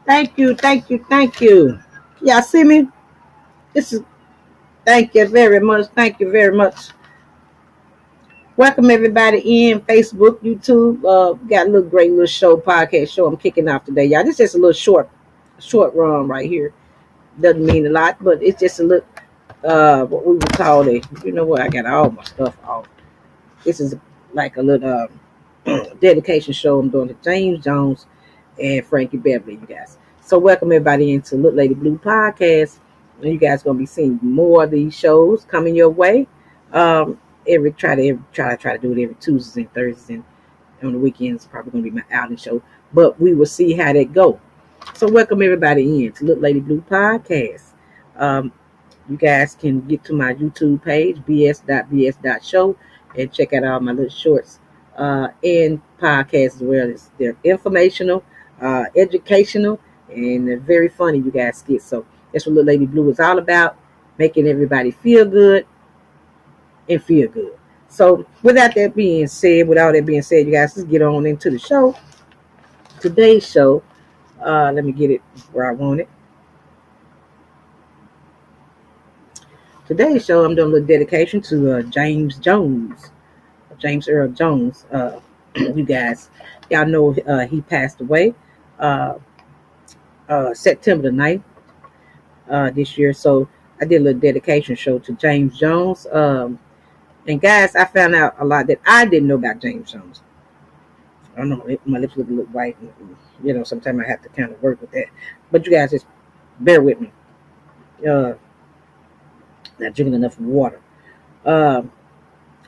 Thank you, thank you, thank you. Y'all see me? This is thank you very much. Thank you very much. Welcome everybody in Facebook, YouTube. Got a little great little show, podcast show. I'm kicking off today, y'all. This is just a little short run right here. Doesn't mean a lot, but it's just a little what we would call it. You know what? I got all my stuff off. This is like a little dedication show I'm doing to James Jones and Frankie Beverly, you guys. So welcome everybody into Lillady Blue Podcast. And you guys gonna be seeing more of these shows coming your way. Try to do it every Tuesdays and Thursdays, and on the weekends probably gonna be my outing show. But we will see how that go. So welcome everybody in to Lillady Blue Podcast. Um, you guys can get to my YouTube page, BS.BS show, and check out all my little shorts and podcasts as well. They're informational, educational, and they're very funny, you guys get. So that's what Lillady Blue is all about, making everybody feel good and feel good. So without that being said, you guys, let's get on into the show. Today's show, let me get it where I want it. Today's show, I'm doing a little dedication to James Jones, James Earl Jones. You guys, y'all know he passed away September the 9th this year. So I did a little dedication show to James Jones. And guys, I found out a lot that I didn't know about James Jones. I don't know, my lips look a little white. You know, sometimes I have to kind of work with that. But you guys just bear with me. Not drinking enough water.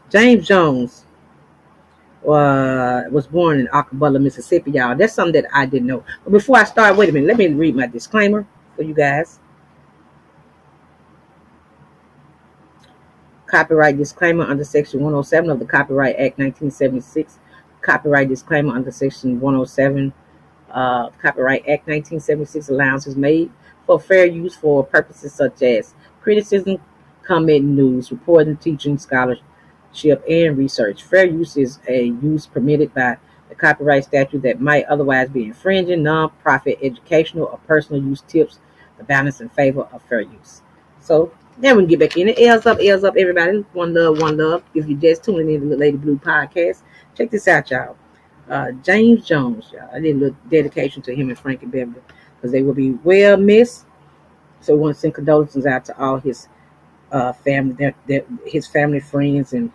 James Jones was born in Acapulco, Mississippi, y'all. That's something that I didn't know. But before I start, wait a minute. Let me read my disclaimer for you guys. Copyright disclaimer under Section 107 of the Copyright Act 1976. Copyright disclaimer under Section 107 Copyright Act 1976. Allowance is made for fair use for purposes such as criticism, comment, news, reporting, teaching, scholarship, and research. Fair use is a use permitted by the copyright statute that might otherwise be infringing. Non-profit, educational, or personal use tips the balance in favor of fair use. So then we can get back in it. L's up, everybody. One love, one love. If you're just tuning in to the Lady Blue Podcast, check this out, y'all. James Jones, y'all. I did a little dedication to him and Frankie Beverly because they will be well missed. So we want to send condolences out to all his family, his family, friends, and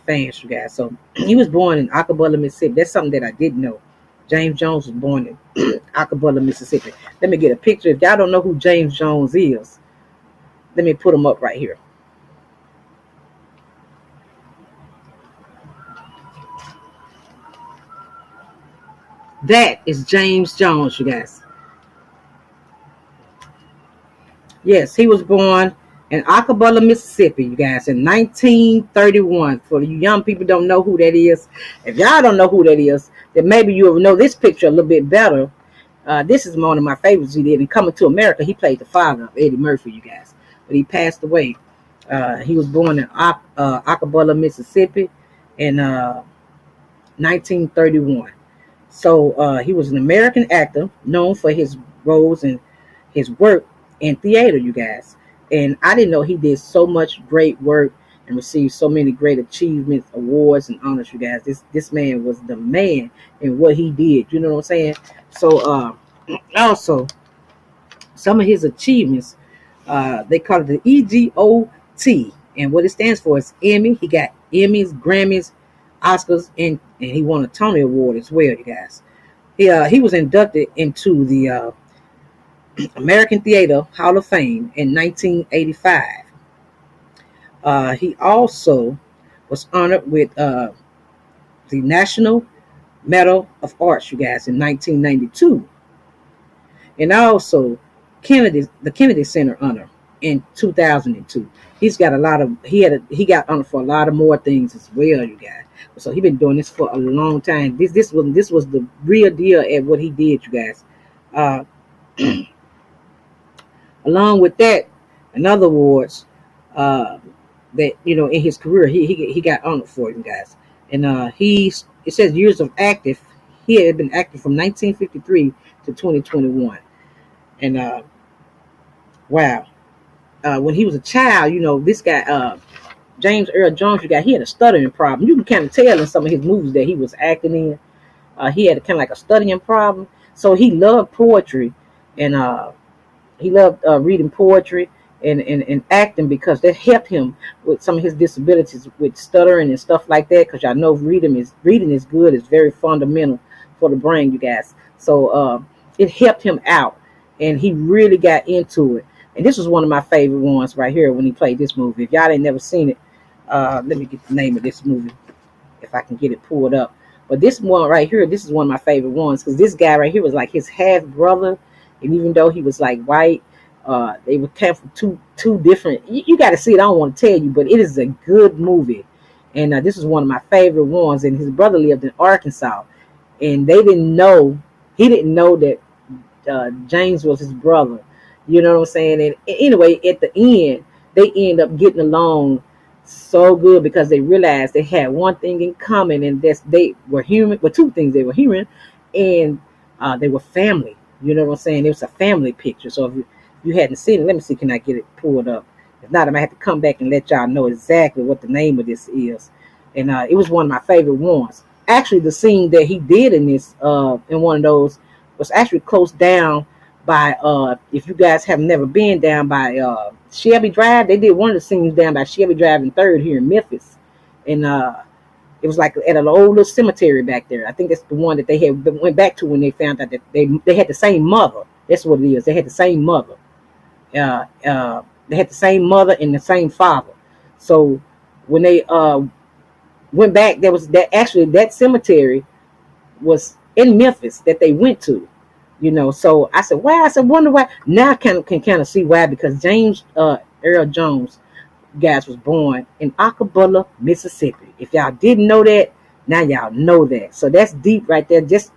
fans, you guys. So he was born in Acapulco, Mississippi. That's something that I didn't know. James Jones was born in Acapulco, Mississippi. Let me get a picture. If y'all don't know who James Jones is, let me put him up right here. That is James Jones, you guys. Yes, he was born in Acapulco, Mississippi, you guys, in 1931. For you young people don't know who that is, if y'all don't know who that is, then maybe you'll know this picture a little bit better. This is one of my favorites he did. In Coming to America, he played the father of Eddie Murphy, you guys. But he passed away. He was born in Acapulco, Mississippi in 1931. So he was an American actor known for his roles and his work in theater, you guys. And I didn't know he did so much great work and received so many great achievements, awards, and honors, you guys. This man was the man in what he did. You know what I'm saying? So also some of his achievements, they call it the EGOT, and what it stands for is Emmy. He got Emmys, Grammys, Oscars, and he won a Tony Award as well, you guys. He was inducted into the American Theater Hall of Fame in 1985. He also was honored with the National Medal of Arts, you guys, in 1992, and also the Kennedy Center honor in 2002. He's got a lot of he got honored for a lot of more things as well, you guys. So he's been doing this for a long time. This was the real deal at what he did, you guys. Along with that, another awards that in his career he got honored for, you guys. And it says years of active. He had been acting from 1953 to 2021. And wow, when he was a child, this guy, James Earl Jones, he had a stuttering problem. You can kind of tell in some of his movies that he was acting in. He had kind of like a stuttering problem. So he loved poetry, and he loved reading poetry and acting because that helped him with some of his disabilities with stuttering and stuff like that. Because y'all know reading is good. It's very fundamental for the brain, you guys. So it helped him out, and he really got into it. And this was one of my favorite ones right here when he played this movie. If y'all ain't never seen it, let me get the name of this movie if I can get it pulled up. But this one right here, this is one of my favorite ones because this guy right here was like his half brother, and even though he was like white, they were kind of two different. You got to see it. I don't want to tell you, but it is a good movie, and this is one of my favorite ones. And his brother lived in Arkansas, and they didn't know. He didn't know that James was his brother. You know what I'm saying? And anyway, at the end, they end up getting along so good because they realized they had one thing in common, and that's they were human. Well, two things: they were human, and they were family. You know what I'm saying? It was a family picture. So if you hadn't seen it, let me see, can I get it pulled up? If not, I might have to come back and let y'all know exactly what the name of this is. And it was one of my favorite ones. Actually, the scene that he did in this, in one of those, was actually close down by, if you guys have never been down by Shelby Drive, they did one of the scenes down by Shelby Drive and 3rd here in Memphis. And it was like at an old little cemetery back there. I think that's the one that they had went back to when they found out that they had the same mother. That's what it is. They had the same mother. They had the same mother and the same father. So when they went back, there was that cemetery was in Memphis that they went to. So I said, why? I said, wonder why. Now I can kind of see why, because James Earl Jones, guys, was born in Acapulco, Mississippi. If y'all didn't know that, now y'all know that. So that's deep right there, just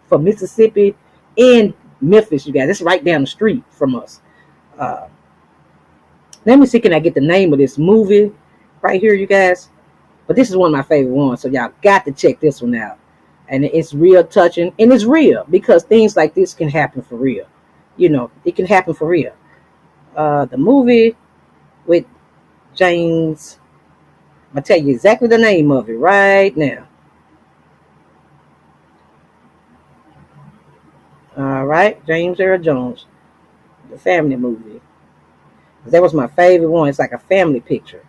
from Mississippi and Memphis, you guys. It's right down the street from us. Let me see, can I get the name of this movie right here, you guys? But this is one of my favorite ones, so y'all got to check this one out. And it's real touching, and it's real because things like this can happen for real. It can happen for real. The movie with James, I'm going to tell you exactly the name of it right now. All right, James Earl Jones, the family movie. That was my favorite one. It's like a family picture.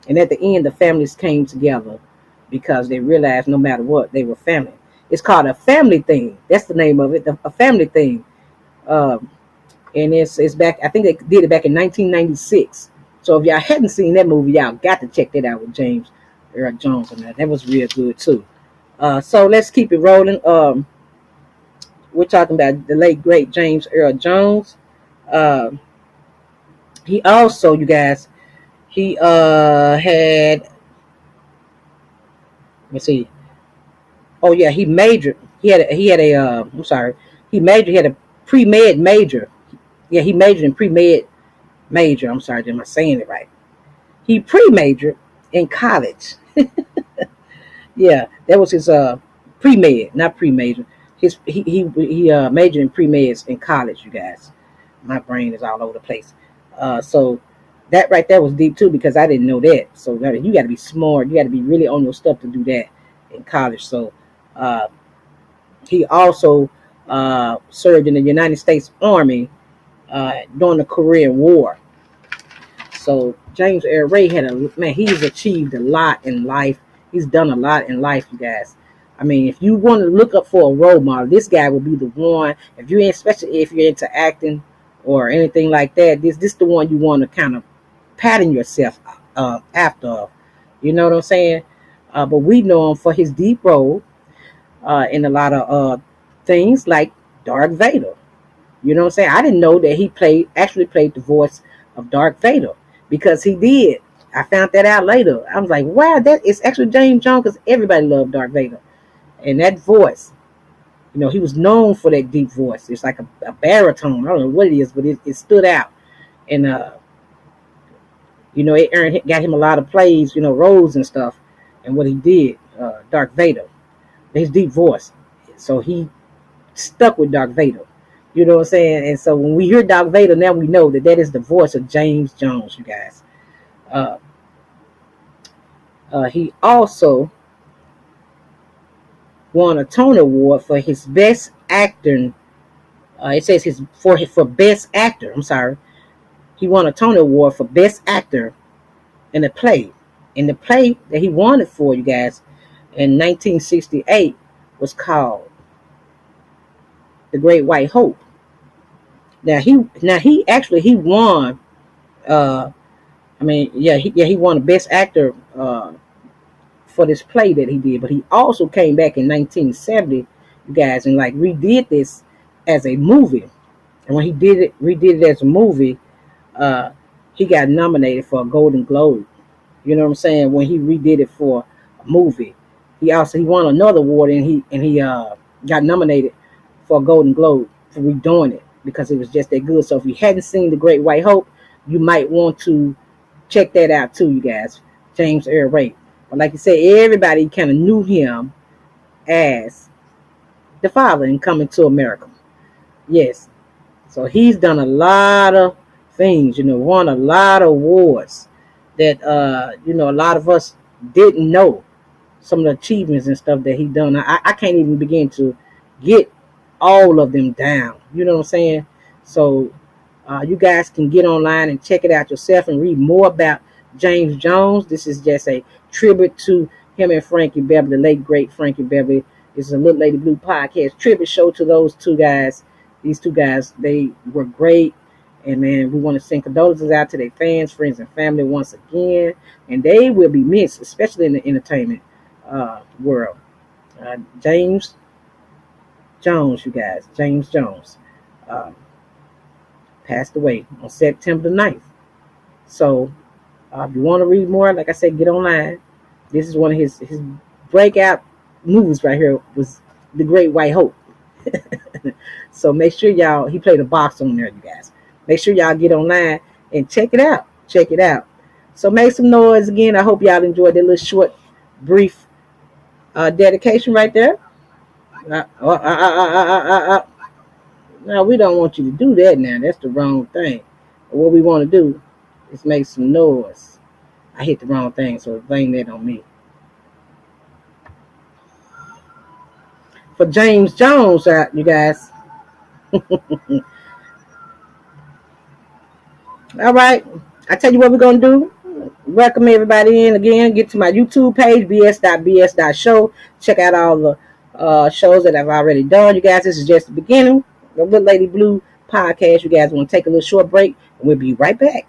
And at the end, the families came together because they realized no matter what, they were family. It's called A Family Thing. That's the name of it, A Family Thing. And it's back, I think they did it back in 1996. So if y'all hadn't seen that movie, y'all got to check that out with James Earl Jones. And that was real good too. So let's keep it rolling. We're talking about the late, great James Earl Jones. He also, you guys, he had, let me see. Oh yeah, he majored. He had a I'm sorry. He had a pre-med major. Yeah, he majored in pre-med major. I'm sorry, am I saying it right? He pre-majored in college. Yeah, that was his pre-med, not pre-major. He majored in pre-meds in college, you guys. My brain is all over the place. So that right there was deep too, because I didn't know that. So you got to be smart. You got to be really on your stuff to do that in college. So he also served in the United States Army during the Korean War. So James Earl Ray he's achieved a lot in life. He's done a lot in life, you guys. I mean, if you want to look up for a role model, this guy will be the one. Especially if you're into acting or anything like that, this the one you want to kind of pattern yourself after. You know what I'm saying? But we know him for his deep role in a lot of things like Darth Vader. You know what I'm saying? I didn't know that he actually played the voice of Darth Vader, because he did. I found that out later. I was like, wow, that is actually James Jones, because everybody loved Darth Vader. And that voice, he was known for that deep voice. It's like a baritone. I don't know what it is, but it stood out. And, it got him a lot of plays, roles and stuff, and what he did, Darth Vader. His deep voice. So he stuck with Darth Vader. You know what I'm saying? And so when we hear Darth Vader, now we know that is the voice of James Jones, you guys. Uh, he also won a Tony Award for his best acting. It says for best actor. I'm sorry. He won a Tony Award for best actor in a play. And the play that he won it for, you guys, in 1968 was called The Great White Hope. Now he won. Uh, he won the best actor for this play that he did. But he also came back in 1970, you guys, and like redid this as a movie. And when he redid it as a movie, uh, he got nominated for a Golden Globe. You know what I'm saying? When he redid it for a movie, he won another award, and he got nominated for a Golden Globe for redoing it because it was just that good. So if you hadn't seen The Great White Hope, you might want to check that out too, you guys. James Earl Ray. But like you said, everybody kind of knew him as the father in Coming to America. Yes. So he's done a lot of things, won a lot of awards that a lot of us didn't know some of the achievements and stuff that he done. I can't even begin to get all of them down. You know what I'm saying? So you guys can get online and check it out yourself and read more about James Jones. This is just a tribute to him and Frankie Beverly, the late great Frankie Beverly. This is a Little Lady Blue podcast tribute show to those two guys. These two guys, they were great. And man, we want to send condolences out to their fans, friends, and family once again. And they will be missed, especially in the entertainment world. James Jones, you guys. James Jones passed away on September the 9th. So if you want to read more, like I said, get online. This is one of his breakout movies right here was The Great White Hope. So make sure y'all, he played a box on there, you guys. Make sure y'all get online and check it out. Check it out. So make some noise again. I hope y'all enjoyed that little short, brief dedication right there. No, we don't want you to do that now. That's the wrong thing. What we want to do is make some noise. I hit the wrong thing, so blame that on me. For James Jones, you guys. All right. I tell you what we're going to do. Welcome everybody in again. Get to my YouTube page, BS.BS.show. Check out all the shows that I've already done. You guys, this is just the beginning. The Little Lady Blue podcast. You guys want to take a little short break, and we'll be right back.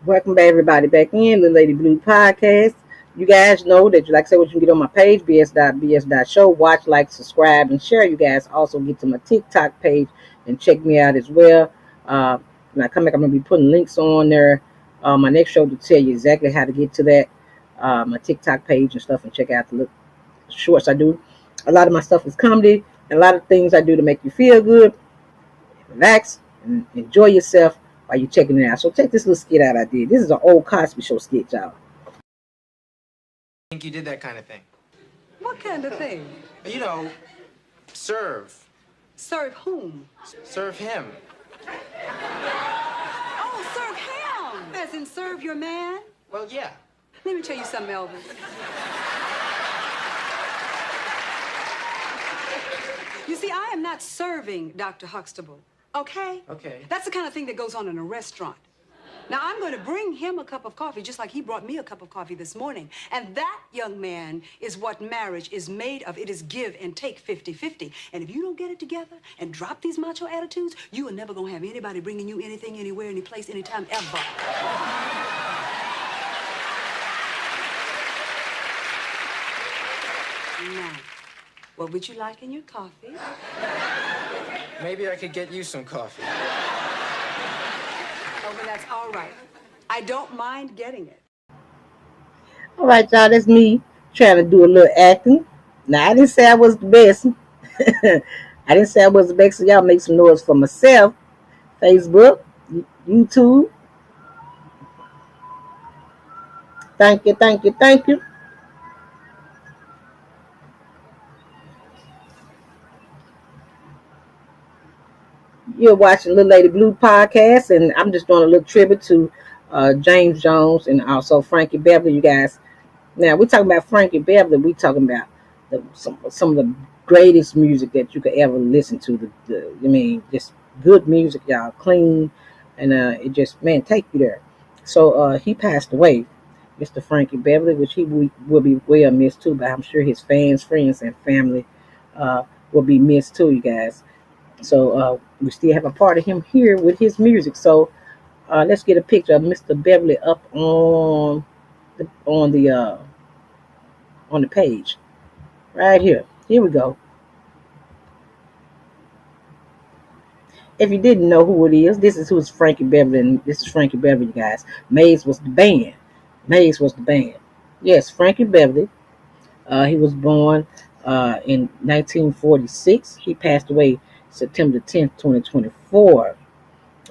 Welcome back, everybody, back in the Lady Blue podcast. You guys know that, like I said, what you can get on my page, BS.BS.show. Watch, like, subscribe, and share. You guys also get to my TikTok page and check me out as well. When I come back, I'm going to be putting links on there. My next show to tell you exactly how to get to that, my TikTok page and stuff, and check out the shorts I do. A lot of my stuff is comedy, and a lot of things I do to make you feel good, relax, and enjoy yourself while you're checking it out. So check this little skit out I did. This is an old Cosby Show skit, y'all. I think you did that kind of thing. What kind of thing? You know, serve. Serve whom? Serve him. Oh, serve him! As in serve your man? Well, yeah. Let me tell you something, Elvis. You see, I am not serving Dr. Huxtable, okay? Okay. That's the kind of thing that goes on in a restaurant. Now, I'm going to bring him a cup of coffee, just like he brought me a cup of coffee this morning. And that, young man, is what marriage is made of. It is give and take 50-50. And if you don't get it together and drop these macho attitudes, you are never going to have anybody bringing you anything, anywhere, any place, anytime, ever. Now, what would you like in your coffee? Maybe I could get you some coffee. Oh, well, that's all right. I don't mind getting it. All right, y'all, that's me trying to do a little acting. Now, I didn't say I was the best. I didn't say I was the best, so y'all make some noise for myself. Facebook, YouTube. Thank you, thank you, thank you. You're watching Lillady Blue podcast, and I'm just doing a little tribute to James Jones and also Frankie Beverly, you guys. Now, we're talking about Frankie Beverly. We're talking about some of the greatest music that you could ever listen to. I mean, just good music, y'all, clean, and it just, man, take you there. So he passed away, Mr. Frankie Beverly, which he will be well missed too, but I'm sure his fans, friends, and family will be missed too, you guys. So we still have a part of him here with his music. So let's get a picture of Mr. Beverly up the on the uh, on the page right here. Here we go. If you didn't know who it is, this is who's Frankie Beverly, and this is Frankie Beverly, you guys. Maze was the band. Maze was the band. Yes, Frankie Beverly. He was born in 1946. He passed away September 10th, 2024.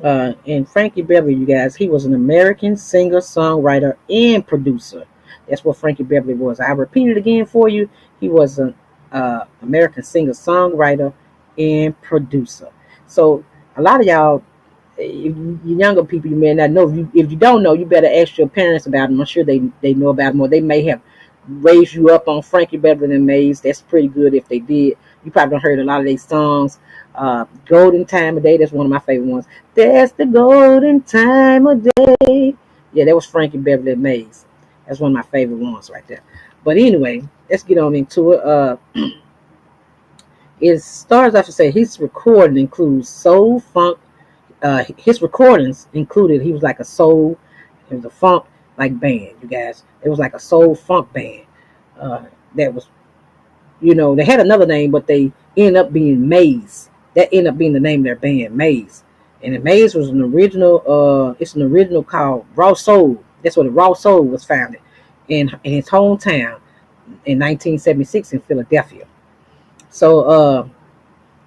And Frankie Beverly, you guys, he was an American singer, songwriter, and producer. That's what Frankie Beverly was. I repeat it again for you. He was an American singer, songwriter, and producer. So a lot of y'all, if you younger people, you may not know. If you don't know, you better ask your parents about him. I'm sure they know about him, or they may have raised you up on Frankie Beverly and Maze. That's pretty good if they did. You probably heard a lot of their songs. Golden Time of Day, that's one of my favorite ones. That's the golden time of day. Yeah, that was Frankie Beverly and Maze. That's one of my favorite ones right there. But anyway, let's get on into it. It starts off to say his recording includes soul, funk. His recordings included, he was like a soul, it was a funk like band, you guys. It was like a soul funk band. That was, they had another name, but they ended up being Maze. That ended up being the name of their band, Maze. And the Maze was an original, it's an original called Raw Soul. That's where the Raw Soul was founded in his hometown in 1976 in Philadelphia. So,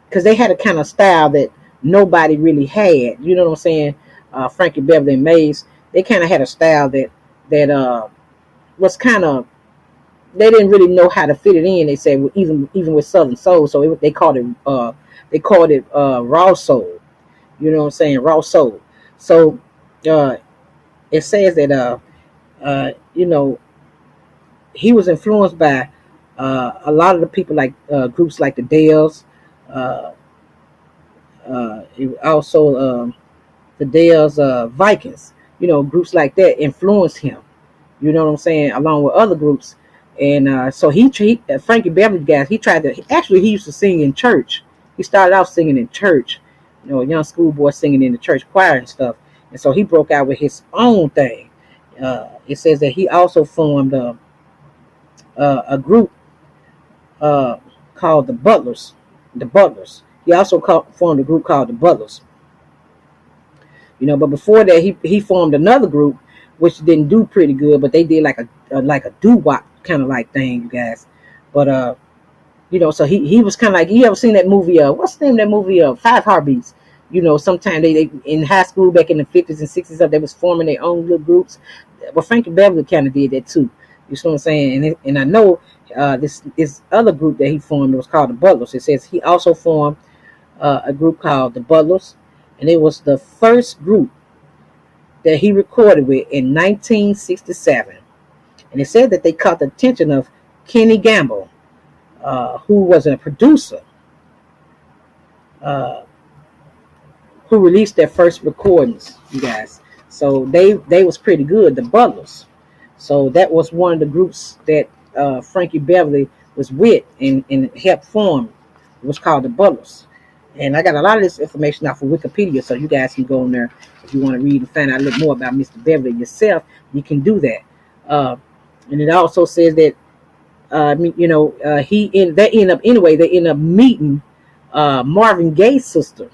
because they had a kind of style that nobody really had. You know what I'm saying? Frankie Beverly and Maze, they kind of had a style that was kind of, they didn't really know how to fit it in. They said, well, even with Southern Soul, so they called it raw soul. You know what I'm saying? Raw soul. So it says that he was influenced by a lot of the people, like groups like the Dells. Uh, also the Dells Vikings. Groups like that influenced him. You know what I'm saying? Along with other groups. And so Frankie Beverly, guys, he used to sing in church. He started out singing in church, a young schoolboy singing in the church choir and stuff. And so he broke out with his own thing. It says that he also formed a group called the Butlers. The Butlers. He also formed a group called the Butlers. But before that, he formed another group, which didn't do pretty good, but they did like a doo-wop kind of like thing, you guys. But so he was kind of like, you ever seen that movie? What's the name of that movie? Five Heartbeats. Sometimes they in high school back in the 50s and 60s, they was forming their own little groups. Well, Frankie Beverly kind of did that too. You know what I'm saying? And I know this other group that he formed was called the Butlers. It says he also formed a group called the Butlers, and it was the first group that he recorded with in 1967. And it said that they caught the attention of Kenny Gamble, who was a producer, uh, who released their first recordings, you guys. So they was pretty good, the Butlers. So that was one of the groups that Frankie Beverly was with and helped form. It was called the Butlers. And I got a lot of this information off of Wikipedia, so you guys can go on there if you want to read and find out a little more about Mr. Beverly yourself. You can do that. And it also says that they end up meeting Marvin Gaye's sister.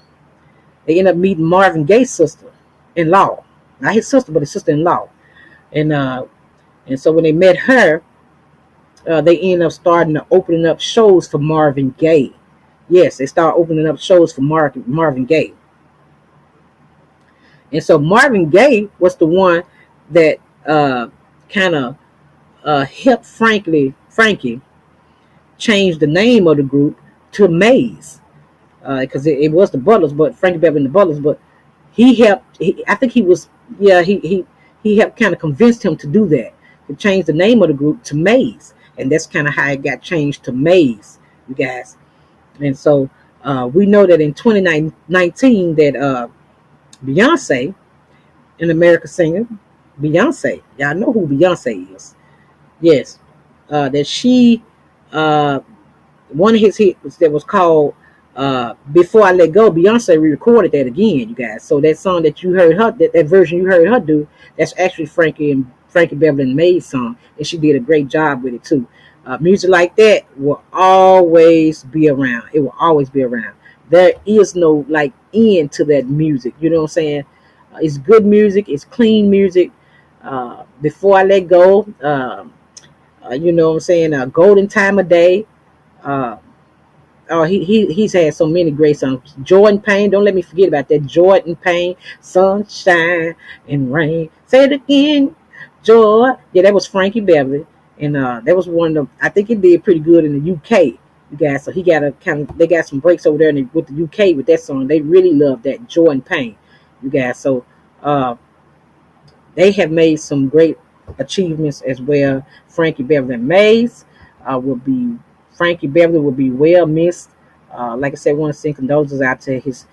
They end up meeting Marvin Gaye's sister-in-law, not his sister, but his sister-in-law. And so when they met her, they end up starting to opening up shows for Marvin Gaye. Yes, they start opening up shows for Marvin Gaye. And so Marvin Gaye was the one that kind of helped Frankie change the name of the group to Maze, because it was the Butlers, but Frankie Beverly and the Butlers. But I think he was, yeah, he helped kind of convinced him to do that, to change the name of the group to Maze, and that's kind of how it got changed to Maze, you guys. And so we know that in 2019 that Beyonce, an American singer, Beyonce, y'all know who Beyonce is. Yes, that she one of his hits that was called "Before I Let Go." Beyonce re-recorded that again, you guys. So that song that you heard her, that version you heard her do, that's actually Frankie Beverly and Maze's song, and she did a great job with it too. Music like that will always be around. It will always be around. There is no like end to that music. You know what I'm saying? It's good music. It's clean music. Before I Let Go. You know what I'm saying? Golden Time of Day. Uh, he's had so many great songs. Jordan Payne, don't let me forget about that. Jordan Payne, Sunshine and Rain. Say it again, Joy. Yeah, that was Frankie Beverly, and that was one of the. I think it did pretty good in the UK, you guys. So he got a kind of. They got some breaks over there with the UK with that song. They really love that Jordan Payne, you guys. So they have made some great achievements as well. Frankie Beverly and Maze will be Frankie Beverly will be well missed. Like I said, I want to send condolences out to his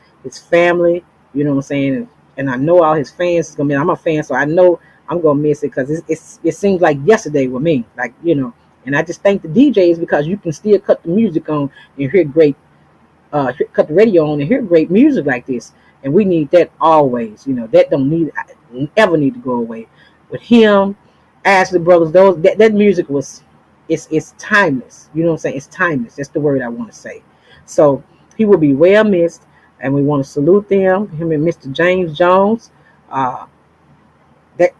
family. You know what I'm saying? And I know all his fans is gonna be. I'm a fan, so I know I'm gonna miss it because it seems like yesterday with me. Like, you know, and I just thank the DJs because you can still cut the music on and hear great. Cut the radio on and hear great music like this, and we need that always. You know, that don't need ever need to go away. With him, Ashley Brothers, that music was it's timeless. You know what I'm saying? It's timeless. That's the word I want to say. So he will be well missed, and we want to salute him and Mr. James Jones. That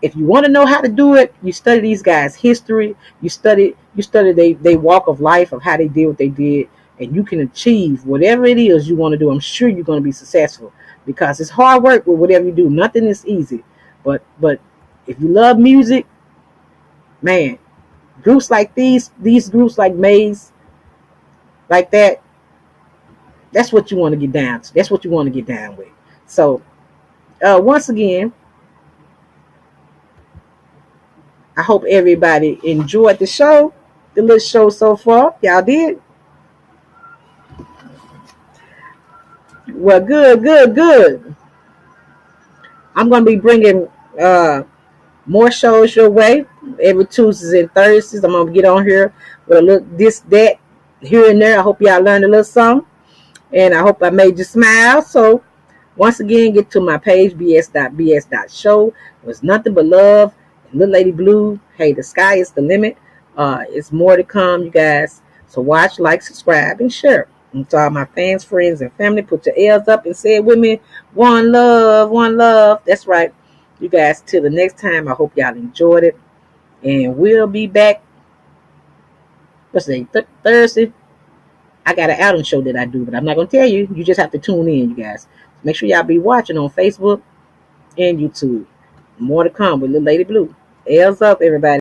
if you want to know how to do it, you study these guys' history. You study they walk of life of how they did what they did, and you can achieve whatever it is you want to do. I'm sure you're going to be successful because it's hard work with whatever you do. Nothing is easy, but if you love music, man, groups like these groups like Maze, like that, that's what you want to get down to. That's what you want to get down with. So once again, I hope everybody enjoyed the show, the little show so far. Y'all did? Well, good. I'm going to be bringing more shows your way every Tuesdays and Thursdays. I'm going to get on here with a little this, that, here and there. I hope y'all learned a little something, and I hope I made you smile. So once again, get to my page, BS.BS show. It was nothing but love. Little Lady Blue. Hey, the sky is the limit. It's more to come, you guys. So watch, like, subscribe, and share. And to all my fans, friends, and family, put your L's up and say it with me. One love, one love. That's right. You guys, till the next time, I hope y'all enjoyed it. And we'll be back, what's the day, Thursday. I got an album show that I do, but I'm not going to tell you. You just have to tune in, you guys. Make sure y'all be watching on Facebook and YouTube. More to come with Little Lady Blue. L's up, everybody.